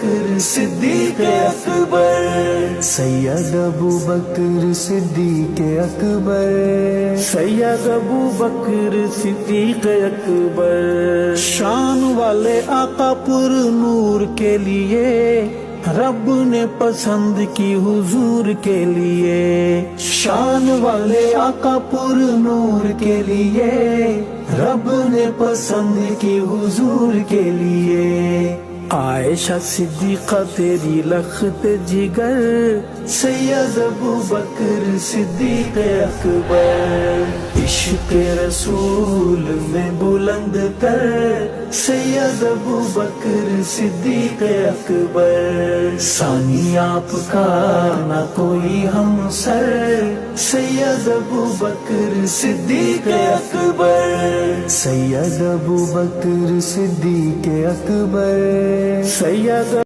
بکر صدیق اکبر، سید ابو بکر صدیق اکبر، سید ابو بکر صدیق اکبر، شان والے آقا پر نور کے لیے رب نے پسند کی حضور کے لیے، شان والے آقا پر نور کے لیے رب نے پسند کی حضور کے لیے، عائشہ صدیقہ تیری لخت جگر، سید ابو بکر صدیق اکبر، عشق رسول میں بلند تر، سید ابو بکر صدیق اکبر، ثانی آپ کا نہ کوئی ہمسر، سید ابو بکر صدیق اکبر، سید ابو بکر صدیق اکبر، سید